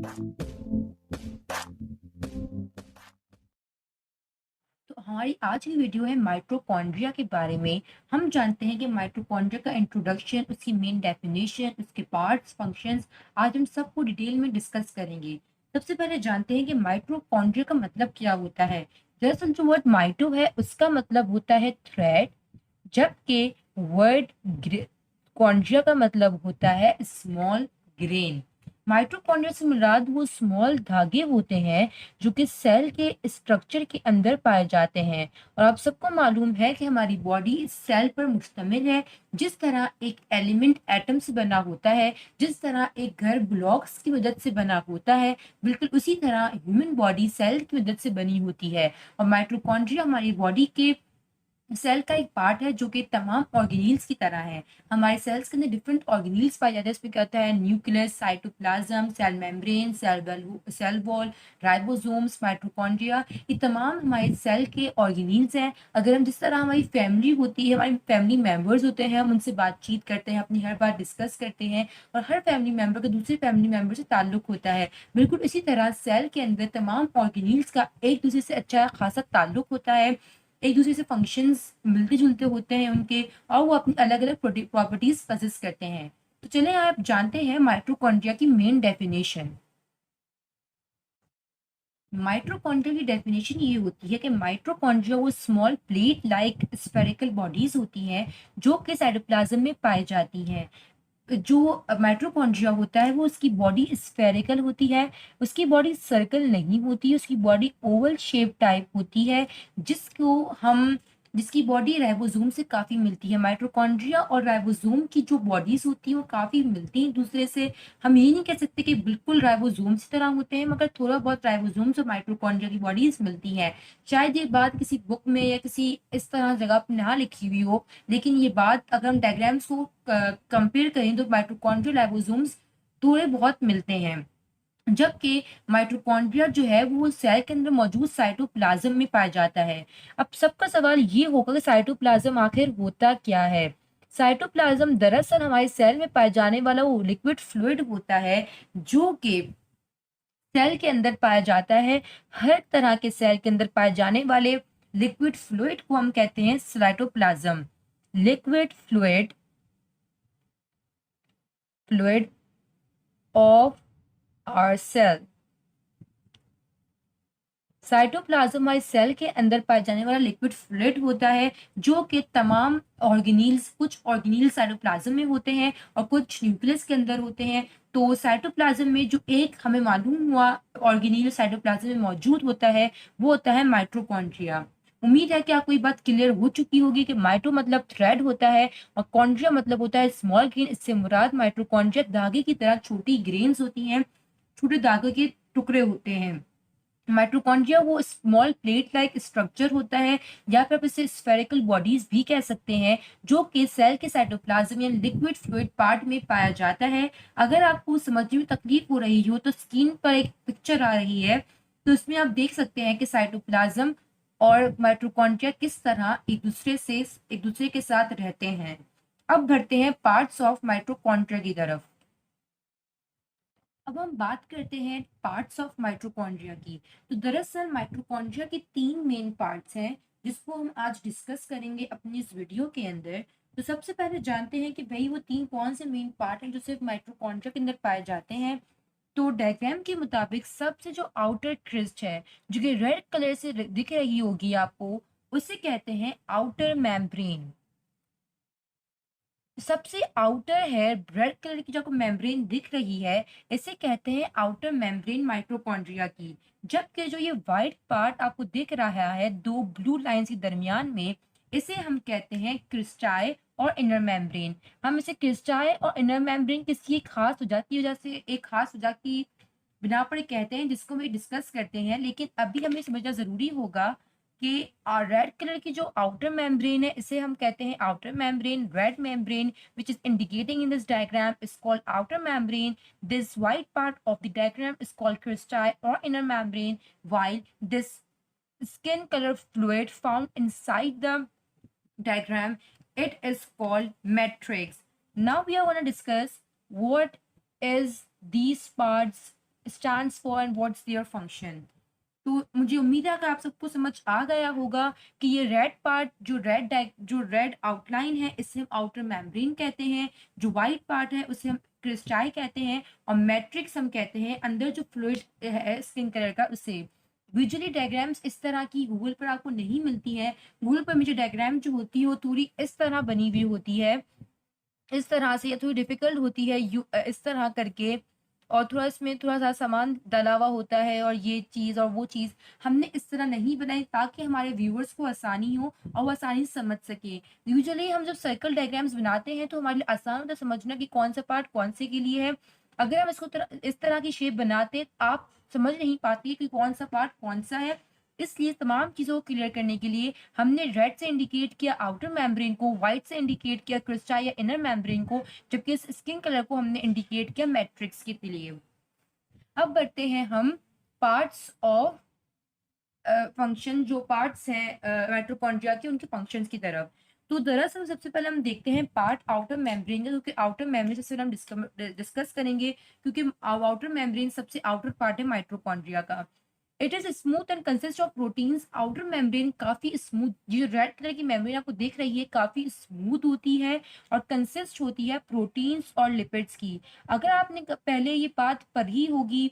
तो हमारी आज की वीडियो है माइटोकॉन्ड्रिया के बारे में। हम जानते हैं कि माइटोकॉन्ड्रिया का इंट्रोडक्शन, उसकी मेन डेफिनेशन, उसके पार्ट्स, फंक्शंस आज हम सबको डिटेल में डिस्कस करेंगे। सबसे पहले जानते हैं कि माइटोकॉन्ड्रिया का मतलब क्या होता है। दरअसल जो वर्ड माइटो है उसका मतलब होता है थ्रेड, जबकि वर्ड कॉन्ड्रिया का मतलब होता है स्मॉल ग्रेन। माइटोकॉन्ड्रिया से मुराद वो स्मॉल धागे होते हैं जो कि सेल के स्ट्रक्चर के अंदर पाए जाते हैं। और आप सबको मालूम है कि हमारी बॉडी सेल पर मुश्तमिल है। जिस तरह एक एलिमेंट एटम से बना होता है, जिस तरह एक घर ब्लॉक्स की मदद से बना होता है, बिल्कुल उसी तरह ह्यूमन बॉडी सेल की मदद से बनी होती है। और माइटोकॉन्ड्रिया हमारी बॉडी के सेल का एक पार्ट है जो कि तमाम ऑर्गेनील्स की तरह है। हमारे सेल्स के अंदर डिफरेंट ऑर्गेनील्स पाए जाते हैं। इसमें क्या होता है, nucleus, cytoplasm, cell membrane, cell wall, ribosomes, mitochondria, ये तमाम हमारे सेल के ऑर्गेनील्स हैं। अगर हम जिस तरह हमारी फैमिली होती है, हमारी फैमिली मेंबर्स होते हैं, हम उनसे बातचीत करते हैं, अपनी हर बात डिस्कस करते हैं और हर फैमिली मेंबर का दूसरे फैमिली मेंबर से ताल्लुक होता है। बिल्कुल इसी तरह सेल के अंदर तमाम ऑर्गेनील्स का एक दूसरे से अच्छा खासा ताल्लुक होता है। एक दूसरे से फंक्शंस मिलते जुलते होते हैं उनके, और वो अपनी अलग अलग प्रॉपर्टीज पजेस करते हैं। तो चले आप जानते हैं माइटोकॉन्ड्रिया की मेन डेफिनेशन। माइटोकॉन्ड्रिया की डेफिनेशन ये होती है कि माइटोकॉन्ड्रिया वो small plate like spherical bodies होती हैं जो कि साइटोप्लाज्म में पाई जाती हैं। जो माइटोकॉन्ड्रिया होता है वो उसकी बॉडी स्फेरिकल होती है, उसकी बॉडी सर्कल नहीं होती, उसकी बॉडी ओवल शेप टाइप होती है, जिसको हम जिसकी बॉडी राइबोसोम से काफ़ी मिलती है। माइटोकॉन्ड्रिया और राइबोसोम की जो बॉडीज होती हैं वो काफ़ी मिलती हैं एक दूसरे से। हम ये नहीं कह सकते कि बिल्कुल राइबोसोम की तरह होते हैं, मगर थोड़ा बहुत राइबोसोम्स और माइटोकॉन्ड्रिया की बॉडीज मिलती हैं। शायद ये बात किसी बुक में या किसी इस तरह जगह पर ना लिखी हुई हो, लेकिन ये बात अगर हम डायग्राम्स को कंपेयर करें तो माइटोकॉन्ड्रियल राइबोसोम्स थोड़े बहुत मिलते हैं, जबकि माइटोकॉन्ड्रिया जो है वो सेल के अंदर मौजूद साइटोप्लाज्म में पाया जाता है। अब सबका सवाल ये होगा कि साइटोप्लाज्म आखिर होता क्या है। साइटोप्लाज्म दरअसल हमारे सेल में पाए जाने वाला वो लिक्विड फ्लूइड होता है जो कि सेल के अंदर पाया जाता है। हर तरह के सेल के अंदर पाए जाने वाले लिक्विड फ्लूइड को हम कहते हैं cytoplasm. Liquid fluid of our cell. Cytoplasm हमारे सेल के अंदर पाए जाने वाला लिक्विड फ्लूइड होता है जो कि तमाम ऑर्गेनील्स, कुछ ऑर्गेनील साइटोप्लाज्म में होते हैं और कुछ न्यूक्लियस के अंदर होते हैं। तो साइटोप्लाज्म में जो एक हमें मालूम हुआ ऑर्गेनील साइटोप्लाज्म में मौजूद होता है वो होता है माइटोकॉन्ड्रिया। उम्मीद है कि आपको ये बात क्लियर हो चुकी होगी कि माइटो मतलब थ्रेड होता है और कॉन्ड्रिया मतलब होता है स्मॉल ग्रेन। इससे मुराद माइटोकॉन्ड्रिया धागे की तरह छोटी ग्रेन्स होती हैं, छोटे धागे के टुकड़े होते हैं। माइटोकॉन्ड्रिया वो स्मॉल प्लेट लाइक स्ट्रक्चर होता है, या फिर आप इसे स्फेरिकल बॉडीज भी कह सकते हैं, जो कि सेल के साइटोप्लाज्म या लिक्विड फ्लूइड पार्ट में पाया जाता है। अगर आपको समझने में तकलीफ हो रही हो तो स्क्रीन पर एक पिक्चर आ रही है, तो इसमें आप देख सकते हैं कि साइटोप्लाज्म और माइटोकॉन्ड्रिया किस तरह एक दूसरे के साथ रहते हैं। अब बढ़ते हैं पार्ट्स ऑफ माइटोकॉन्ड्रिया की तरफ। अब हम बात करते हैं पार्ट्स ऑफ माइटोकॉन्ड्रिया की। तो दरअसल माइटोकॉन्ड्रिया के तीन मेन पार्ट्स हैं जिसको हम आज डिस्कस करेंगे अपनी इस वीडियो के अंदर। तो सबसे पहले जानते हैं कि भाई वो तीन कौन से मेन पार्ट हैं जो सिर्फ माइटोकॉन्ड्रिया के अंदर पाए जाते हैं। तो डायग्राम के मुताबिक सबसे जो आउटर क्रिस्ट है, जो कि रेड कलर से दिख रही होगी आपको, उसे कहते हैं आउटर मेम्ब्रेन। सबसे आउटर है रेड कलर की जो आपको मेम्ब्रेन दिख रही है, इसे कहते हैं आउटर मेम्ब्रेन माइटोकॉन्ड्रिया की। जबकि जो ये व्हाइट पार्ट आपको दिख रहा है दो ब्लू लाइंस के दरमियान में, इसे हम कहते हैं क्रिस्टाई और इनर मेम्ब्रेन। हम इसे क्रिस्टाई और इनर मेम्ब्रेन किसी एक खास वजह से, एक खास वजह की बिना पर कहते हैं, जिसको हम डिस्कस करते हैं। लेकिन अभी हमें समझना जरूरी होगा कि रेड कलर की जो आउटर मेम्ब्रेन है इसे हम कहते हैं outer membrane. Red membrane which is indicating in this diagram is called outer membrane. This white part of the diagram is called cristae or inner membrane, while this skin color fluid found inside the diagram, it is called matrix. Now we are going to discuss what is these parts stands for and what's their function. तो मुझे उम्मीद है कि आप सबको समझ आ गया होगा कि ये रेड पार्ट, जो रेड आउटलाइन है, इसे हम आउटर मेम्ब्रेन कहते हैं। जो वाइट पार्ट है उसे हम क्रिस्टाई कहते हैं, और मैट्रिक्स हम कहते हैं अंदर जो फ्लूइड है स्किन कलर का उसे। विजुअली डायग्राम्स इस तरह की गूगल पर आपको नहीं मिलती है। गूगल पर मुझे डायग्राम जो होती है वो थोड़ी इस तरह बनी हुई होती है, इस तरह से, या थोड़ी डिफिकल्ट होती है इस तरह करके, और थोड़ा इसमें थोड़ा सा सामान डला हुआ होता है, और ये चीज़ और वो चीज़ हमने इस तरह नहीं बनाई ताकि हमारे व्यूअर्स को आसानी हो और वो आसानी से समझ सके। यूजुअली हम जब सर्कल डायग्राम्स बनाते हैं तो हमारे लिए आसान होता है समझना कि कौन सा पार्ट कौन से के लिए है। अगर हम इसको इस तरह की शेप बनाते आप समझ नहीं पाती कि कौन सा पार्ट कौन सा है। इसलिए तमाम चीज़ों को क्लियर करने के लिए हमने रेड से इंडिकेट किया आउटर मेम्ब्रेन को, व्हाइट से इंडिकेट किया क्रिस्टाई या इनर मेम्ब्रेन को, जबकि इस स्किन कलर को हमने इंडिकेट किया मैट्रिक्स के लिए। अब बढ़ते हैं हम पार्ट्स ऑफ फंक्शन, जो पार्ट्स हैं माइटोकॉन्ड्रिया के, उनके फंक्शंस की तरफ। तो दरअसल सबसे पहले हम देखते हैं पार्ट आउटर मेम्ब्रेन का, क्योंकि आउटर मेम्ब्रेन से हम डिस्कस करेंगे, क्योंकि आउटर मेम्ब्रेन सबसे आउटर पार्ट है माइटोकॉन्ड्रिया का। It is smooth and consist of proteins. Outer membrane काफी स्मूथ, जो रेड कलर की मेम्ब्रेन आपको देख रही है काफी स्मूथ होती है और कंसिस्ट होती है प्रोटीन्स और लिपिड्स की। अगर आपने पहले ये बात पढ़ी होगी,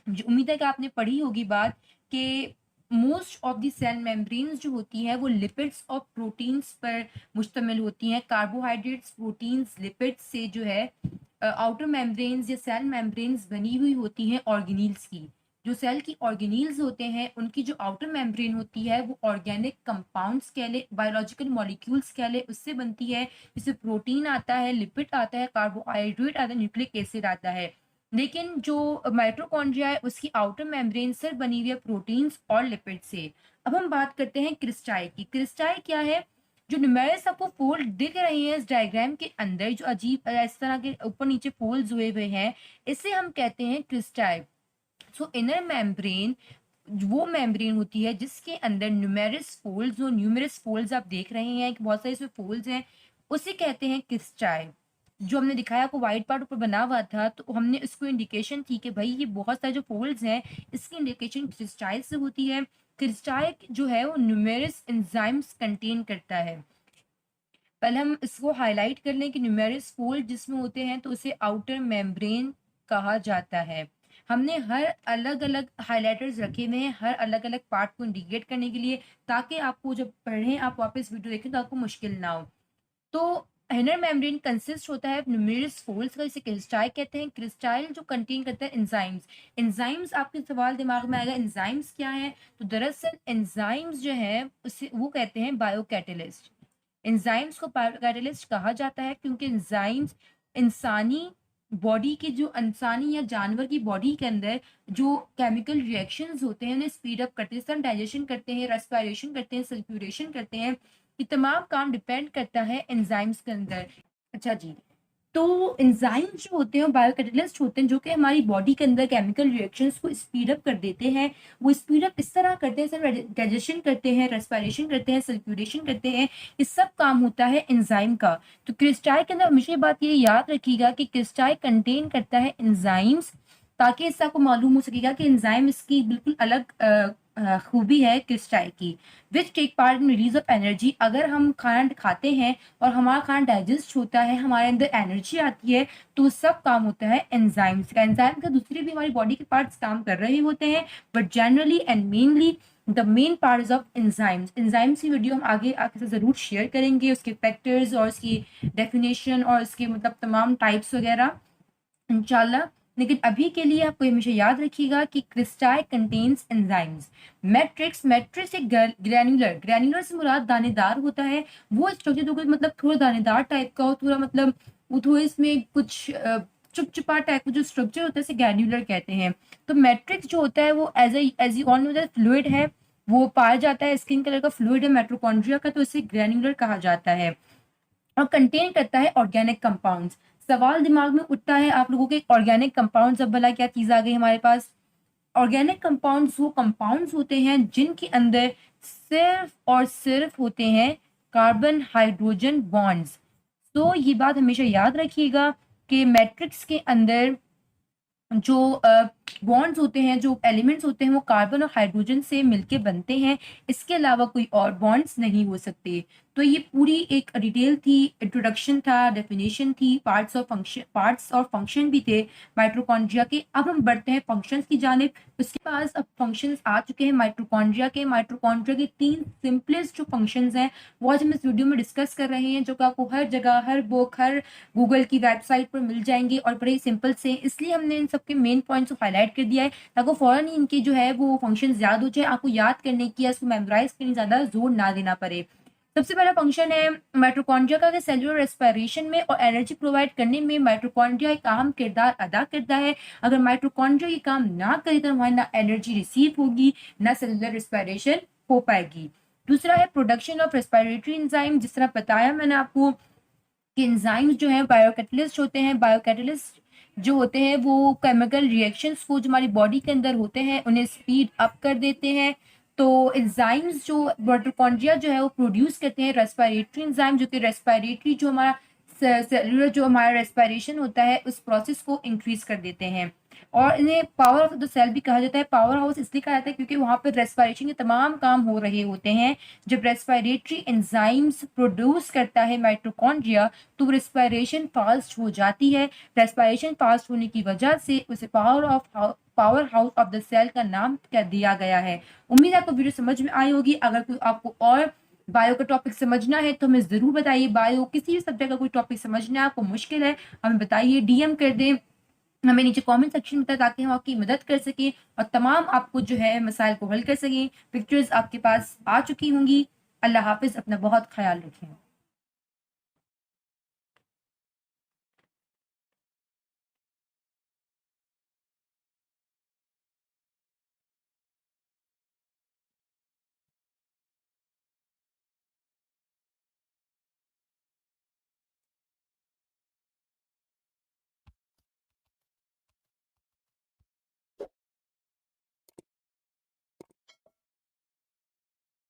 मुझे उम्मीद है कि आपने पढ़ी होगी बात, कि most of the cell membranes जो होती है वो लिपिड्स और प्रोटीन्स पर मुश्तमिल होती हैं। कार्बोहाइड्रेट्स, प्रोटीन्स, लिपिड्स से जो है आउटर मेम्ब्रेन्स या सेल मेम्ब्रेन्स बनी हुई होती हैं ऑर्गेनील्स की। जो सेल की ऑर्गेनील्स होते हैं उनकी जो आउटर मेम्ब्रेन होती है वो ऑर्गेनिक कंपाउंड्स कह ले, बायोलॉजिकल मॉलिक्यूल्स कह ले, उससे बनती है। जिससे प्रोटीन आता है, लिपिड आता है, कार्बोहाइड्रेट आता है, न्यूक्लिक एसिड आता है। लेकिन जो माइटोकॉन्ड्रिया है उसकी आउटर मेम्ब्रेन सिर्फ बनी हुई है प्रोटीन्स और लिपिड से। अब हम बात करते हैं क्रिस्टाई की। क्रिस्टाई क्या है? जो न्यूमेरस आपको फोल्ड दिख रहे हैं इस डायग्राम के अंदर, जो अजीब इस तरह के ऊपर नीचे फोल्ड्स हुए हुए हैं, इसे हम कहते हैं क्रिस्टाई। सो इनर मेम्ब्रेन वो मेम्ब्रेन होती है जिसके अंदर न्यूमेरस फोल्ड्स आप देख रहे हैं कि बहुत सारे इसमें फोल्ड्स हैं, उसे कहते हैं क्रिस्टाई। जो हमने दिखाया आपको व्हाइट पार्ट ऊपर बना हुआ था, तो हमने इसको इंडिकेशन थी कि भाई ये बहुत सारे जो फोल्ड्स हैं इसकी इंडिकेशन क्रिस्टाई से होती है। क्रिस्टाई जो है वो न्यूमेरस एंजाइम्स कंटेन करता है। पहले हम इसको हाईलाइट कर लें कि न्यूमेरस फोल्ड जिसमें होते हैं तो उसे आउटर मेम्ब्रेन कहा जाता है। हमने हर अलग अलग हाइलाइटर्स रखे हुए हैं हर अलग अलग पार्ट को इंडिकेट करने के लिए, ताकि आपको जब पढ़ें आप वापस वीडियो देखें तो आपको मुश्किल ना हो। तो इनर मेम्ब्रेन कंसिस्ट होता है न्यूमेरस फोल्ड्स का, इसे क्रिस्टाइल कहते हैं। क्रिस्टाइल जो कंटेन करता है एंजाइम्स। एंजाइम्स, आपके सवाल दिमाग में आएगा एंजाइम्स क्या है? तो दरअसल एंजाइम्स जो है उसे वो कहते हैं बायोकैटलिस्ट। एंजाइम्स को बायोकैटलिस्ट कहा जाता है क्योंकि एंजाइम्स इंसानी बॉडी की, जो इंसानी या जानवर की बॉडी के अंदर जो केमिकल रिएक्शंस होते हैं उन्हें स्पीड अप करते हैं। डाइजेशन करते हैं, रेस्पिरेशन करते हैं, सर्कुलेशन करते हैं। ये तमाम काम डिपेंड करता है एंजाइम्स के अंदर। अच्छा जी, तो एंजाइम्स जो होते हैं बायोकैटलिस्ट होते हैं जो कि हमारी बॉडी के अंदर केमिकल रिएक्शंस को स्पीड अप कर देते हैं। वो स्पीड अप इस तरह करते हैं, सर डाइजेशन करते हैं, रेस्पिरेशन करते हैं, सर्कुलेशन करते हैं। ये सब काम होता है एंजाइम का। तो क्रिस्टाई के अंदर हमेशा ये बात ये याद रखिएगा कि क्रिस्टाई कंटेन करता है एंजाइम्स, ताकि इससे आपको मालूम हो सकेगा कि एंजाइम इसकी बिल्कुल अलग खूबी है क्रिस्टाई की। Which take part in release of energy. अगर हम खाना खाते हैं और हमारा खाना डाइजेस्ट होता है, हमारे अंदर एनर्जी आती है, तो सब काम होता है एंजाइम्स का। एंजाइम का दूसरे भी हमारी बॉडी के पार्ट्स काम कर रहे होते हैं, but generally and mainly the main part is of enzymes. Enzymes की वीडियो हम आगे आपके साथ जरूर शेयर करेंगे, उसके फैक्टर्स और उसकी डेफिनेशन और उसके मतलब तमाम टाइप्स वगैरह इंशाल्लाह। लेकिन अभी के लिए आपको हमेशा याद रखिएगा कि क्रिस्टाई कंटेन्स एंजाइम्स। मैट्रिक्स एक ग्रैन्युलर से मुराद दानेदार होता है। वो स्ट्रक्चर जो मतलब थोड़ा दानेदार टाइप का हो, थोड़ा मतलब वो थोड़ा इसमें कुछ चुपचुपा टाइप का जो स्ट्रक्चर होता है इसे ग्रैन्युलर कहते हैं। तो मैट्रिक्स जो होता है वो एज ऑन फ्लूइड है, वो पाया जाता है, स्किन कलर का फ्लूइड है माइटोकॉन्ड्रिया का, तो इसे ग्रैन्युलर कहा जाता है और कंटेन करता है ऑर्गेनिक कंपाउंड्स। सवाल दिमाग में उठता है आप लोगों के, ऑर्गेनिक कंपाउंड्स, अब भला क्या चीज आ गई हमारे पास? ऑर्गेनिक कंपाउंड्स वो कंपाउंड्स होते हैं जिनके अंदर सिर्फ और सिर्फ होते हैं कार्बन हाइड्रोजन बॉन्ड्स। तो ये बात हमेशा याद रखिएगा कि मैट्रिक्स के अंदर जो बॉन्ड्स होते हैं, जो एलिमेंट्स होते हैं वो कार्बन और हाइड्रोजन से मिलके बनते हैं, इसके अलावा कोई और बॉन्ड्स नहीं हो सकते। तो ये पूरी एक डिटेल थी, इंट्रोडक्शन था, डेफिनेशन थी, पार्ट्स और फंक्शन भी थे माइटोकॉन्ड्रिया के। अब हम बढ़ते हैं फंक्शंस की जानिब। उसके पास अब फंक्शंस आ चुके हैं माइटोकॉन्ड्रिया के। माइटोकॉन्ड्रिया के 3 सिंपलेस्ट जो फंक्शंस हैं वो आज हम इस वीडियो में डिस्कस कर रहे हैं, जो कि आपको हर जगह, हर बुक, हर गूगल की वेबसाइट पर मिल जाएंगे और बड़े ही सिंपल से। इसलिए हमने इन सबके मेन पॉइंट्स को हाईलाइट कर दिया है ताकि फौरन ही इनकी जो है वो फंक्शंस याद हो जाए, आपको याद करने की या इसको मेमोराइज करने ज़्यादा जोर ना देना पड़े। सबसे पहला फंक्शन है माइटोकॉन्ड्रिया का, सेलुलर रेस्पिरेशन में और एनर्जी प्रोवाइड करने में माइटोकॉन्ड्रिया एक अहम किरदार अदा करता है। अगर माइटोकॉन्ड्रिया ये काम ना करे तो हमारी ना एनर्जी रिसीव होगी, ना सेलुलर रेस्पिरेशन हो पाएगी। दूसरा है प्रोडक्शन ऑफ रेस्पिरेटरी एंजाइम। जिस तरह बताया मैंने आपको कि एंजाइम्स जो हैं बायोकैटलिस्ट होते हैं। बायोकैटलिस्ट जो होते हैं वो केमिकल रिएक्शंस को जो हमारी बॉडी के अंदर होते हैं उन्हें स्पीड अप कर देते हैं। तो एंजाइम्स जो माइटोकॉन्ड्रिया जो है वो प्रोड्यूस करते हैं रेस्पिरेटरी एंजाइम, जो कि रेस्पिरेटरी जो हमारा सेलुलर जो हमारा रेस्पिरेशन होता है उस प्रोसेस को इंक्रीज कर देते हैं। और इन्हें पावर ऑफ द सेल भी कहा जाता है। पावर हाउस इसलिए कहा जाता है क्योंकि वहां पर रेस्पिरेशन के तमाम काम हो रहे होते हैं। जब रेस्पिरेटरी एंजाइम्स प्रोड्यूस करता है माइटोकॉन्ड्रिया तो रेस्पिरेशन फास्ट हो जाती है। रेस्पिरेशन फास्ट होने की वजह से उसे powerhouse of the cell का नाम क्या दिया गया है। उम्मीद है आपको वीडियो समझ में आई होगी। अगर कोई आपको और बायो का टॉपिक समझना है तो हमें जरूर बताइए। बायो किसी भी सब्जेक्ट का कोई टॉपिक समझना है आपको मुश्किल है, हमें बताइए, डीएम कर दें हमें नीचे कमेंट सेक्शन में, ताकि हम आपकी मदद कर सकें और तमाम आपको जो है मसाइल को हल कर सकें। पिक्चर्स आपके पास आ चुकी होंगी। अल्लाह हाफिज, अपना बहुत ख्याल रखें।